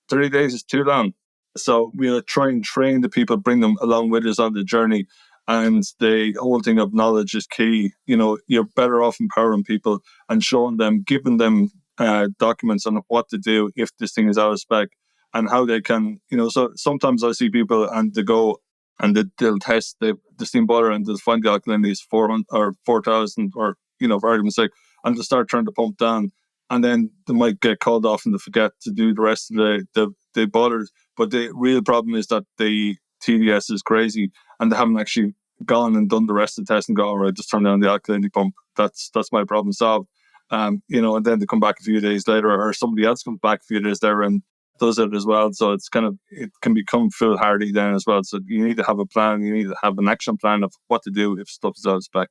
30 days is too long. So we'll try and train the people, bring them along with us on the journey. And the whole thing of knowledge is key. You're better off empowering people and showing them, giving them documents on what to do if this thing is out of spec, and how they can, so sometimes I see people and they go and they'll test the steam boiler and they'll find the alkalinity is 400 or 4,000 or, for argument's sake, and they'll start trying to pump down. And then they might get called off and they forget to do the rest of the boilers. But the real problem is that the TDS is crazy and they haven't actually gone and done the rest of the test and go, all right, just turn down the alkalinity pump. That's my problem solved. And then they come back a few days later, or somebody else comes back a few days later and does it as well. So it can become foolhardy then as well. So you need to have a plan. You need to have an action plan of what to do if stuff is out of spec.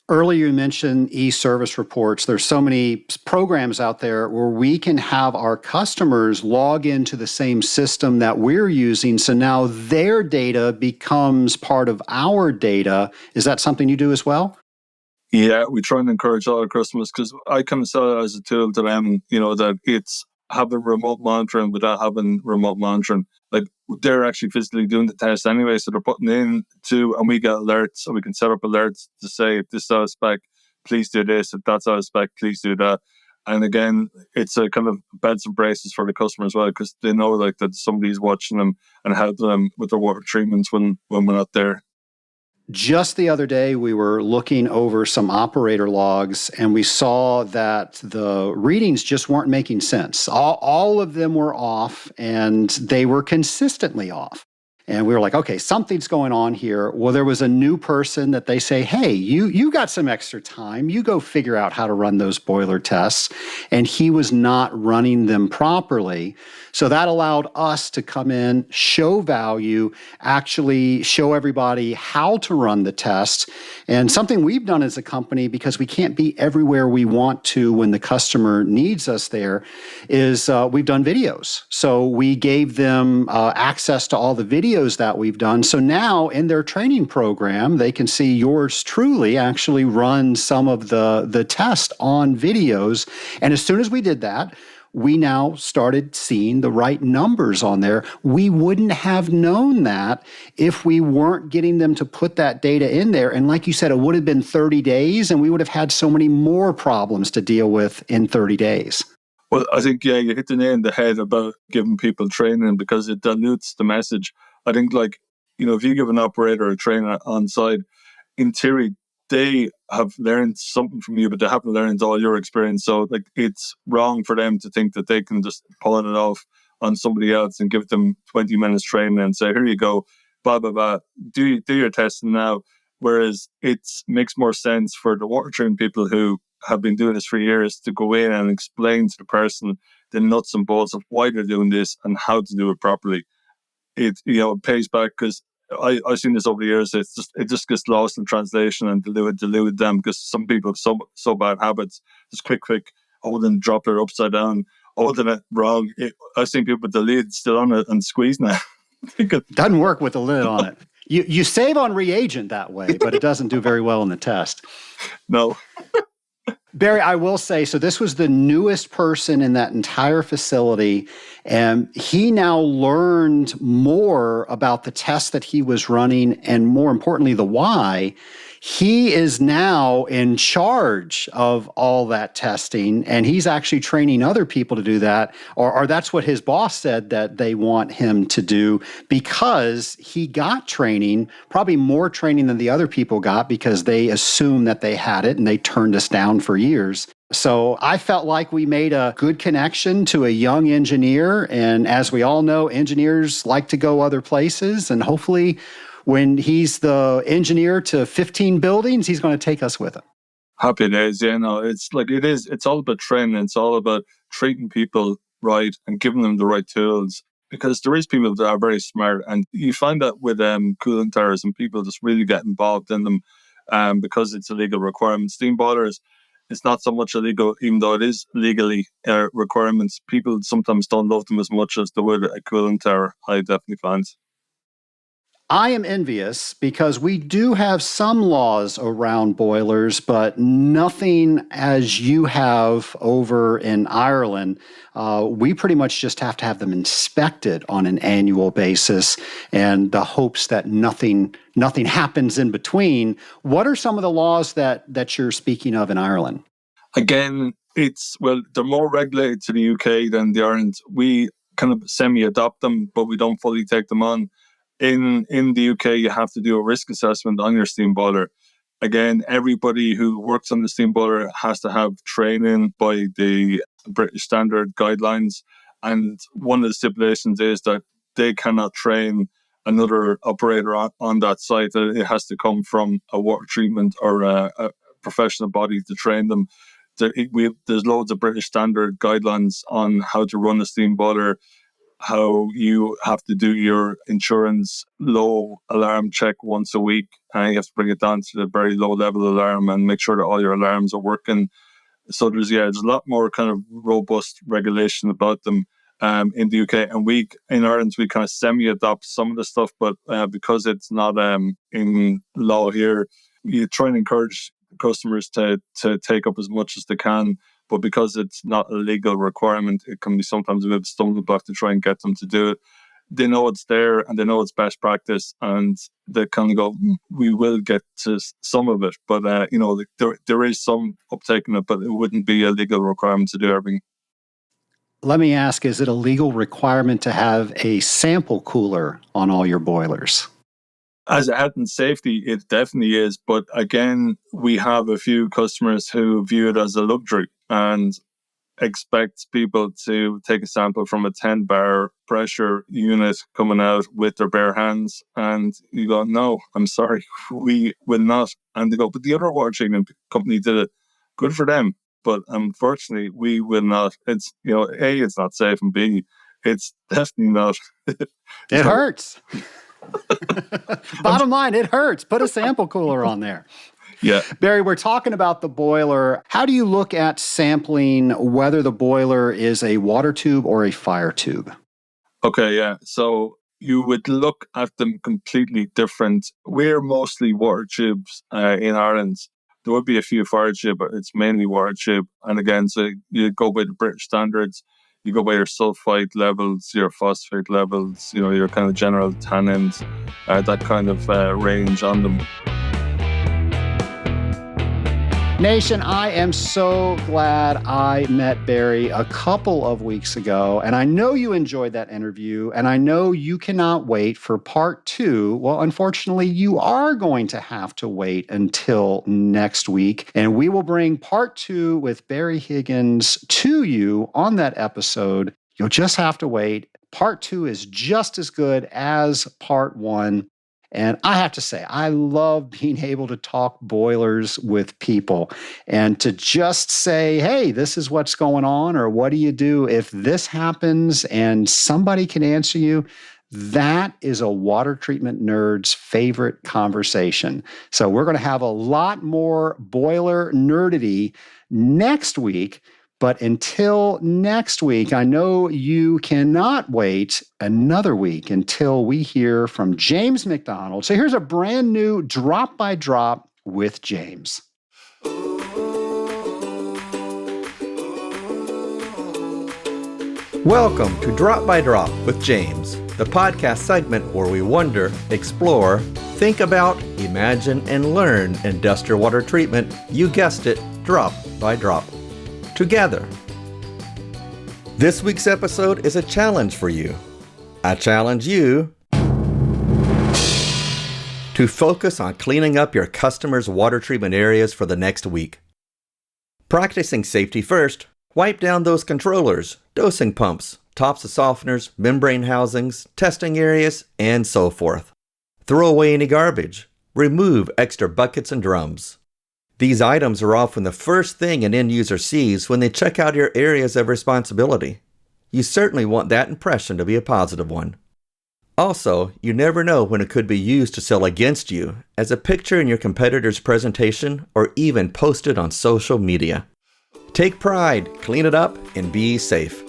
Earlier, you mentioned e-service reports. There's so many programs out there where we can have our customers log into the same system that we're using. So now their data becomes part of our data. Is that something you do as well? Yeah, we try and encourage all our customers, because I kind of sell it as a tool to them, that it's having remote monitoring without having remote monitoring. Like, they're actually physically doing the test anyway, so they're putting in and we get alerts, so we can set up alerts to say, if this is out of spec, please do this. If that's out of spec, please do that. And again, it's a kind of beds and braces for the customer as well, because they know that somebody's watching them and helping them with their water treatments when we're not there. Just the other day, we were looking over some operator logs and we saw that the readings just weren't making sense. All of them were off and they were consistently off. And we were like, okay, something's going on here. Well, there was a new person that they say, hey, you got some extra time. You go figure out how to run those boiler tests. And he was not running them properly. So that allowed us to come in, show value, actually show everybody how to run the test. And something we've done as a company, because we can't be everywhere we want to when the customer needs us there, is we've done videos. So we gave them access to all the videos that we've done. So now in their training program, they can see yours truly actually run some of the test on videos. And as soon as we did that, we now started seeing the right numbers on there. We wouldn't have known that if we weren't getting them to put that data in there. And like you said, it would have been 30 days and we would have had so many more problems to deal with in 30 days. Well, I think, you hit the nail on the head about giving people training, because it dilutes the message. I think, if you give an operator a trainer on site, in theory, they have learned something from you, but they haven't learned all your experience. So, it's wrong for them to think that they can just pull it off on somebody else and give them 20 minutes training and say, here you go, blah, blah, blah, do your testing now. Whereas it makes more sense for the water treatment people who have been doing this for years to go in and explain to the person the nuts and bolts of why they're doing this and how to do it properly. It pays back, because I've seen this over the years. It just gets lost in translation and dilute them, because some people have so bad habits. Just quick holding the dropper upside down, holding it wrong. I've seen people with the lid still on it and squeezing it. Doesn't work with the lid on it. You save on reagent that way, but it doesn't do very well in the test. No. Barry, I will say, so this was the newest person in that entire facility, and he now learned more about the test that he was running, and more importantly, the why. He is now in charge of all that testing, and he's actually training other people to do that, or that's what his boss said that they want him to do, because he got training, probably more training than the other people got, because they assumed that they had it and they turned us down for years. So I felt like we made a good connection to a young engineer, and as we all know, engineers like to go other places, and hopefully when he's the engineer to 15 buildings, he's going to take us with him. Happy days. Yeah, no, it's all about training. It's all about treating people right and giving them the right tools, because there is people that are very smart, and you find that with cooling towers, and people just really get involved in them because it's a legal requirement. Steam boilers, it's not so much illegal, even though it is legally requirements. People sometimes don't love them as much as they would a cooling tower, I definitely find. I am envious because we do have some laws around boilers, but nothing as you have over in Ireland. We pretty much just have to have them inspected on an annual basis, and the hopes that nothing happens in between. What are some of the laws that you're speaking of in Ireland? Again, they're more regulated to the UK than the Ireland. We kind of semi-adopt them, but we don't fully take them on. In the UK, you have to do a risk assessment on your steam boiler. Again, everybody who works on the steam boiler has to have training by the British standard guidelines. And one of the stipulations is that they cannot train another operator on that site. It has to come from a water treatment or a professional body to train them. There's loads of British standard guidelines on how to run a steam boiler, how you have to do your insurance low alarm check once a week. And you have to bring it down to the very low level alarm and make sure that all your alarms are working. So there's a lot more kind of robust regulation about them in the UK. And in Ireland, we kind of semi-adopt some of the stuff, but because it's not in law here, you try and encourage customers to take up as much as they can. But because it's not a legal requirement, it can be sometimes a bit of a stumbling block to try and get them to do it. They know it's there and they know it's best practice, and they kind of go, we will get to some of it. But, there is some uptake in it, but it wouldn't be a legal requirement to do everything. Let me ask, is it a legal requirement to have a sample cooler on all your boilers? As a health and safety, it definitely is. But again, we have a few customers who view it as a luxury and expect people to take a sample from a 10 bar pressure unit coming out with their bare hands. And you go, no, I'm sorry, we will not. And they go, but the other water treatment company did it. Good for them. But unfortunately, we will not. It's, A, it's not safe, and B, it's definitely not. It hurts. Bottom line, it hurts. Put a sample cooler on there. Yeah. Barry, we're talking about the boiler. How do you look at sampling whether the boiler is a water tube or a fire tube? Okay, yeah. So you would look at them completely different. We're mostly water tubes in Ireland. There would be a few fire tube, but it's mainly water tube. And again, so you go by the British standards. You go by your sulfite levels, your phosphate levels, your kind of general tannins, that kind of range on them. Nation, I am so glad I met Barry a couple of weeks ago, and I know you enjoyed that interview, and I know you cannot wait for part 2. Well, unfortunately, you are going to have to wait until next week, and we will bring part 2 with Barry Higgins to you on that episode. You'll just have to wait. Part 2 is just as good as part 1. And I have to say, I love being able to talk boilers with people and to just say, hey, this is what's going on, or what do you do if this happens, and somebody can answer you. That is a water treatment nerd's favorite conversation. So we're going to have a lot more boiler nerdity next week. But until next week, I know you cannot wait another week until we hear from James McDonald. So here's a brand new Drop by Drop with James. Welcome to Drop by Drop with James, the podcast segment where we wonder, explore, think about, imagine, and learn industrial water treatment. You guessed it, drop by drop. Together. This week's episode is a challenge for you. I challenge you to focus on cleaning up your customers' water treatment areas for the next week. Practicing safety first, wipe down those controllers, dosing pumps, tops of softeners, membrane housings, testing areas, and so forth. Throw away any garbage. Remove extra buckets and drums. These items are often the first thing an end user sees when they check out your areas of responsibility. You certainly want that impression to be a positive one. Also, you never know when it could be used to sell against you as a picture in your competitor's presentation or even posted on social media. Take pride, clean it up, and be safe.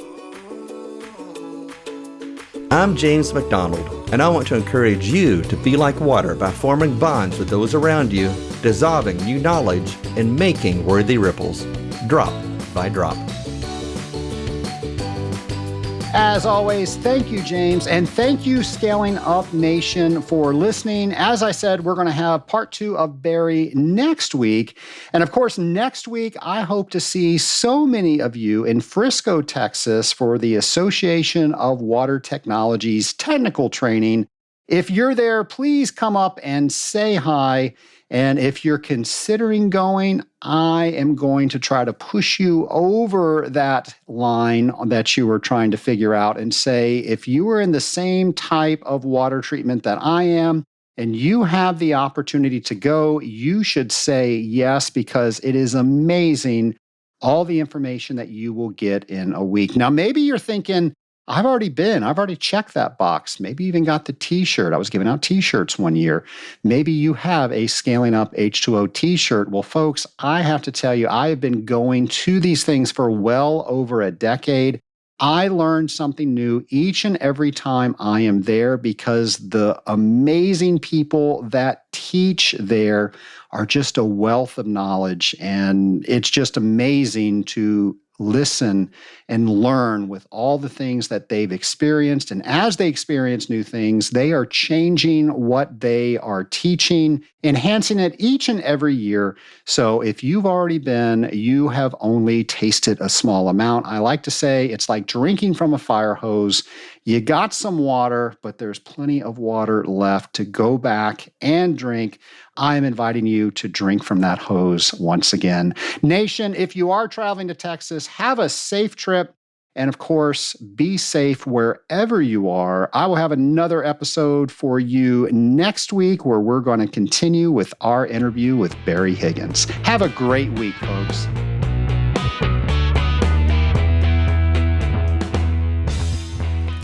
I'm James McDonald, and I want to encourage you to be like water by forming bonds with those around you, dissolving new knowledge, and making worthy ripples, drop by drop. As always, thank you, James, and thank you, Scaling Up Nation, for listening. As I said, we're going to have part 2 of Barry next week. And of course, next week, I hope to see so many of you in Frisco, Texas for the Association of Water Technologies technical training. If you're there, please come up and say hi. And if you're considering going, I am going to try to push you over that line that you were trying to figure out and say, if you are in the same type of water treatment that I am, and you have the opportunity to go, you should say yes, because it is amazing all the information that you will get in a week. Now, maybe you're thinking, I've already checked that box. Maybe even got the t-shirt. I was giving out t-shirts one year. Maybe you have a Scaling Up H2O t-shirt. Well, folks, I have to tell you, I have been going to these things for well over a decade. I learn something new each and every time I am there, because the amazing people that teach there are just a wealth of knowledge. And it's just amazing to listen and learn with all the things that they've experienced. And as they experience new things, they are changing what they are teaching, enhancing it each and every year. So if you've already been, you have only tasted a small amount. I like to say it's like drinking from a fire hose. You got some water, but there's plenty of water left to go back and drink. I am inviting you to drink from that hose once again. Nation, if you are traveling to Texas, have a safe trip. And of course, be safe wherever you are. I will have another episode for you next week where we're going to continue with our interview with Barry Higgins. Have a great week, folks.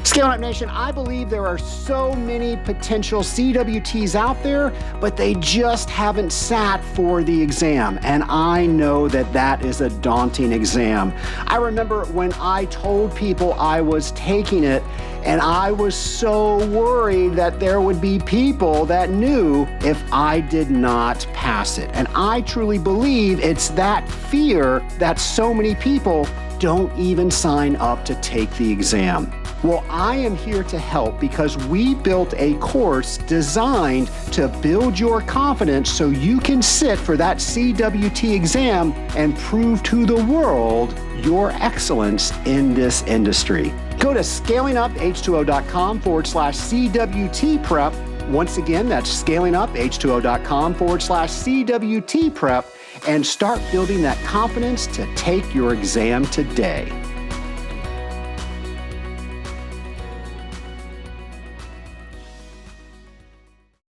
Scaling Up Nation, I believe there are so many potential CWTs out there, but they just haven't sat for the exam. And I know that that is a daunting exam. I remember when I told people I was taking it, and I was so worried that there would be people that knew if I did not pass it. And I truly believe it's that fear that so many people don't even sign up to take the exam. Well, I am here to help, because we built a course designed to build your confidence so you can sit for that CWT exam and prove to the world your excellence in this industry. Go to scalinguph2o.com/CWT prep. Once again, that's scalinguph2o.com/CWT prep, and start building that confidence to take your exam today.